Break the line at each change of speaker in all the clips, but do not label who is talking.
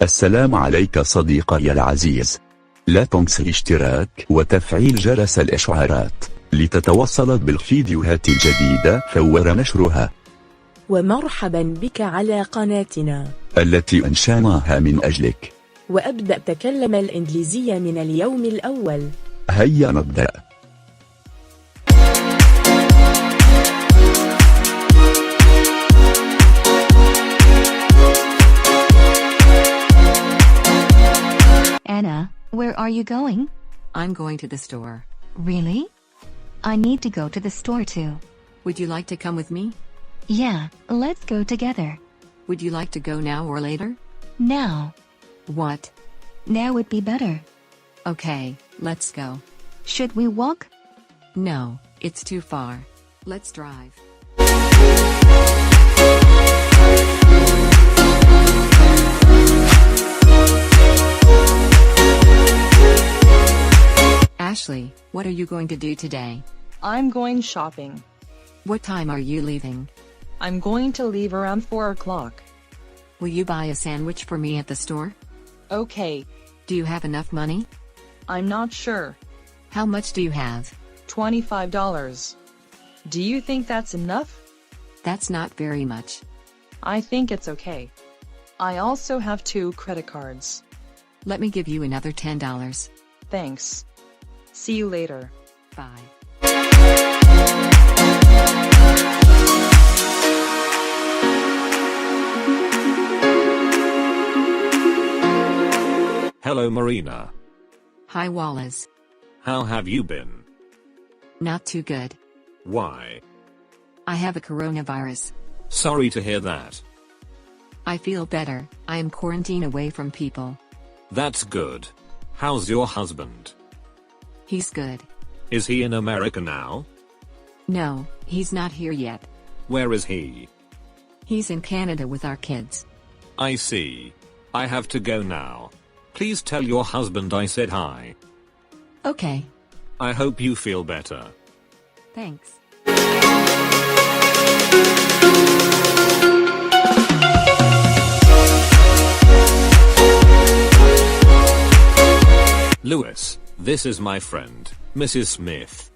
السلام عليك صديقي العزيز. لا تنسى الاشتراك وتفعيل جرس الإشعارات لتتوصل بالفيديوهات الجديدة فور نشرها.
ومرحبا بك على قناتنا
التي أنشأناها من أجلك.
وأبدأ تكلم الإنجليزية من اليوم الأول.
هيا نبدأ.
Anna, where are you going?
I'm going to the store.
Really? I need to go to the store too.
Would you like to come with me?
Yeah, let's go together.
Would you like to go now or later?
Now.
What?
Now would be better.
Okay, let's go.
Should we walk?
No, it's too far. Let's drive. Ashley, what are you going to do today?
I'm going shopping.
What time are you leaving?
I'm going to leave around 4 o'clock.
Will you buy a sandwich for me at the store?
Okay.
Do you have enough money?
I'm not sure.
How much do you have?
$25. Do you think that's enough?
That's not very much.
I think it's okay. I also have 2 credit cards.
Let me give you another $10.
Thanks. See you later.
Bye.
Hello Marina.
Hi Wallace.
How have you been?
Not too good.
Why?
I have a coronavirus.
Sorry to hear that.
I feel better. I am quarantined away from people.
That's good. How's your husband?
He's good.
Is he in America now?
No, he's not here yet.
Where is he?
He's in Canada with our kids.
I see. I have to go now. Please tell your husband I said hi.
Okay.
I hope you feel better.
Thanks.
Lewis, this is my friend, Mrs. Smith.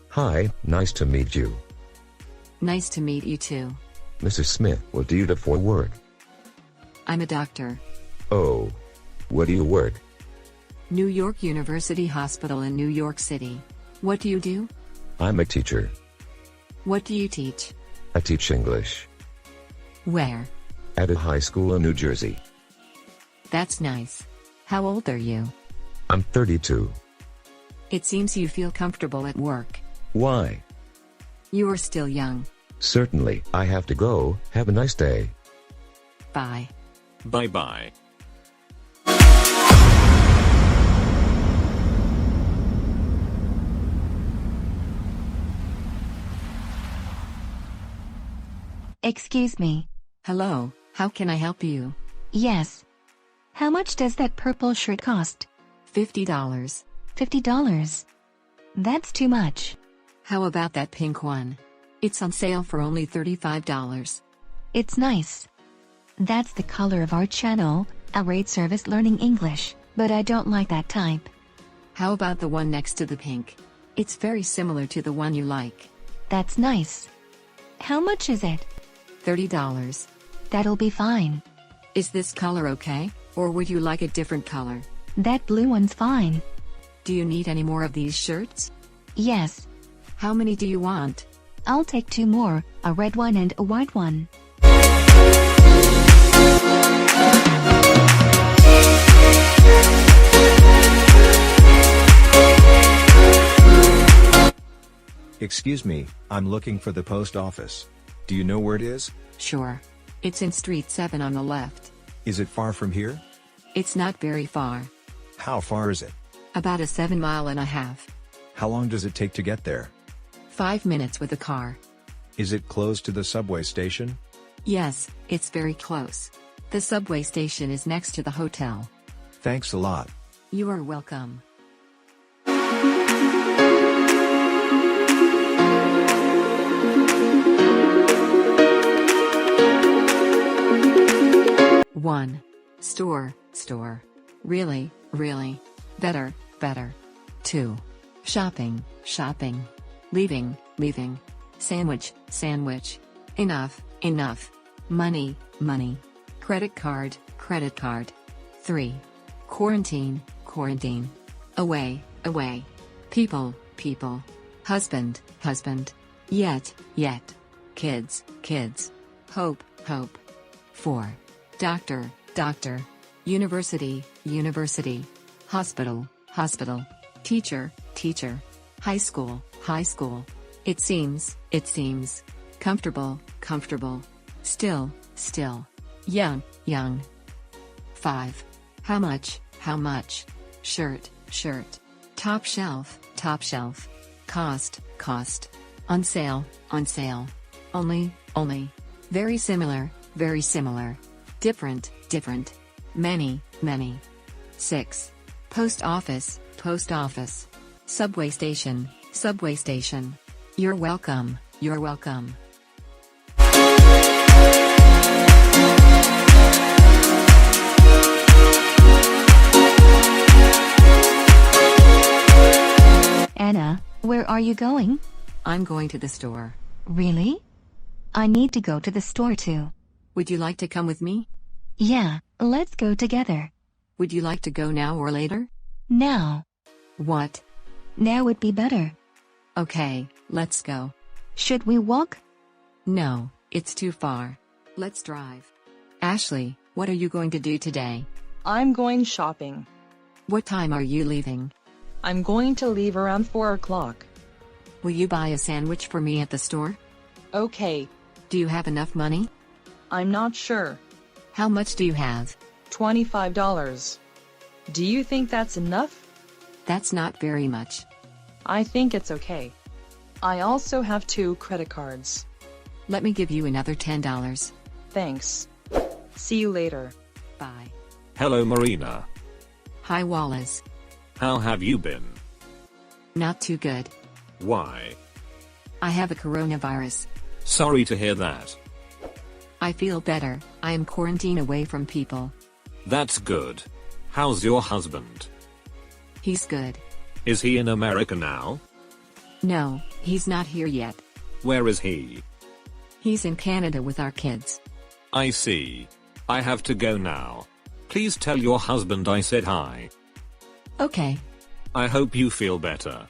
Hi, nice to meet you.
Nice to meet you too.
Mrs. Smith, what do you do for work?
I'm a doctor.
Oh. Where do you work?
New York University Hospital in New York City. What do you do?
I'm a teacher.
What do you teach?
I teach English.
Where?
At a high school in New Jersey.
That's nice. How old are you?
I'm 32.
It seems you feel comfortable at work.
Why?
You are still young.
Certainly, I have to go. Have a nice day.
Bye.
Bye-bye.
Excuse me.
Hello, how can I help you?
Yes. How much does that purple shirt cost?
$50.
$50. That's too much.
How about that pink one? It's on sale for only $35.
It's nice. That's the color of our channel, Alraed Service Learning English, but I don't like that type.
How about the one next to the pink? It's very similar to the one you like.
That's nice. How much is it?
$30.
That'll be fine.
Is this color okay, or would you like a different color?
That blue one's fine.
Do you need any more of these shirts?
Yes.
How many do you want?
I'll take 2 more, a red one and a white one.
Excuse me, I'm looking for the post office. Do you know where it is?
Sure. It's in Street 7 on the left.
Is it far from here?
It's not very far.
How far is it?
About a 7.5 miles.
How long does it take to get there?
5 minutes with a car.
Is it close to the subway station?
Yes, it's very close. The subway station is next to the hotel.
Thanks a lot.
You are welcome. One. Store. Store. Really, really. Better, better. 2. Shopping, shopping. Leaving, leaving. Sandwich, sandwich. Enough, enough. Money, money. Credit card, credit card. 3. Quarantine, quarantine. Away, away. People, people. Husband, husband. Yet, yet. Kids, kids. Hope, hope. 4. Doctor, doctor. University, university. Hospital, hospital. Teacher, teacher. High school, high school. It seems, it seems. Comfortable, comfortable. Still, still. Young, young. 5. How much, how much. Shirt, shirt. Top shelf, top shelf. Cost, cost. On sale, on sale. Only, only. Very similar, very similar. Different, different. Many, many. 6. Post office, post office. Subway station, subway station. You're welcome, you're welcome.
Anna, where are you going?
I'm going to the store.
Really? I need to go to the store too.
Would you like to come with me?
Yeah, let's go together.
Would you like to go now or later?
Now.
What?
Now would be better.
Okay, let's go.
Should we walk?
No, it's too far. Let's drive. Ashley, what are you going to do today?
I'm going shopping.
What time are you leaving?
I'm going to leave around 4 o'clock.
Will you buy a sandwich for me at the store?
Okay.
Do you have enough money?
I'm not sure.
How much do you have?
$25. Do you think that's enough?
That's not very much.
I think it's okay. I also have 2 credit cards.
Let me give you another $10.
Thanks. See you later.
Bye.
Hello Marina.
Hi Wallace.
How have you been?
Not too good.
Why?
I have a coronavirus.
Sorry to hear that.
I feel better. I am quarantined away from people.
That's good. How's your husband?
He's good.
Is he in America now?
No, he's not here yet.
Where is he?
He's in Canada with our kids.
I see. I have to go now. Please tell your husband I said hi.
Okay.
I hope you feel better.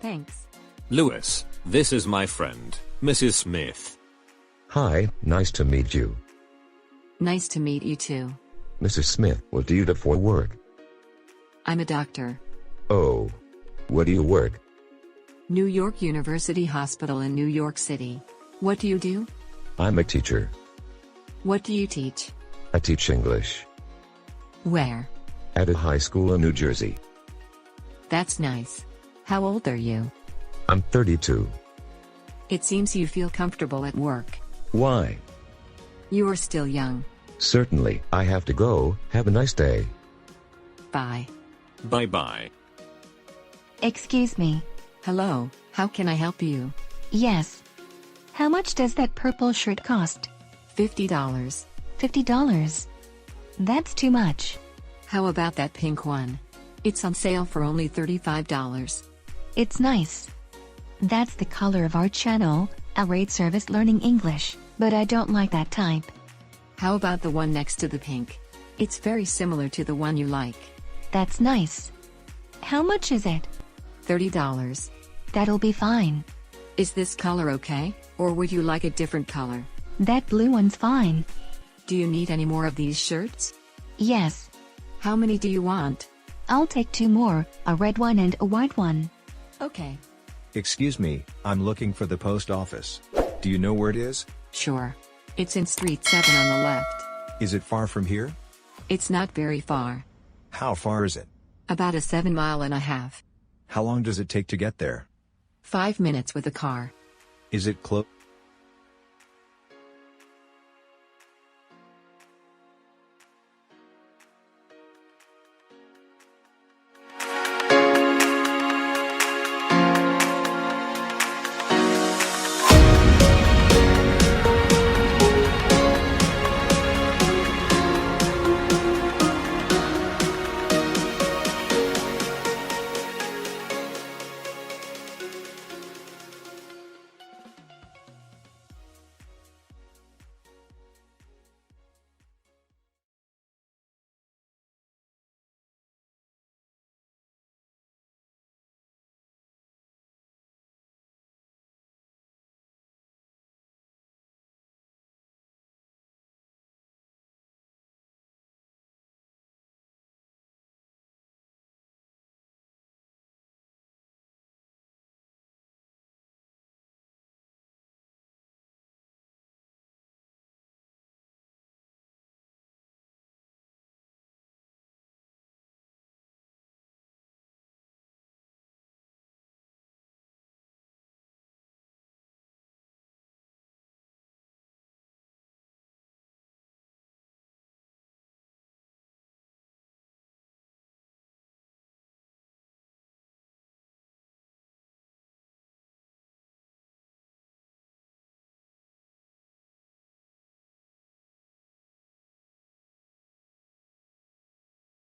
Thanks.
Lewis, this is my friend, Mrs. Smith.
Hi, nice to meet you.
Nice to meet you too.
Mrs. Smith, what do you do for work?
I'm a doctor.
Oh. Where do you work?
New York University Hospital in New York City. What do you do?
I'm a teacher.
What do you teach?
I teach English.
Where?
At a high school in New Jersey.
That's nice. How old are you?
I'm 32.
It seems you feel comfortable at work.
Why?
You are still young.
Certainly, I have to go. Have a nice day.
Bye.
Bye bye.
Excuse me.
Hello, how can I help you?
Yes. How much does that purple shirt cost?
$50.
$50. That's too much.
How about that pink one? It's on sale for only $35.
It's nice. That's the color of our channel, Alraed Service Learning English, but I don't like that type.
How about the one next to the pink? It's very similar to the one you like.
That's nice. How much is it?
$30.
That'll be fine.
Is this color okay, or would you like a different color?
That blue one's fine.
Do you need any more of these shirts?
Yes.
How many do you want?
I'll take 2 more, a red one and a white one.
Okay.
Excuse me, I'm looking for the post office. Do you know where it is?
Sure. It's in Street 7 on the left.
Is it far from here?
It's not very far.
How far is it?
About a 7.5 miles.
How long does it take to get there?
5 minutes with a car.
Is it close?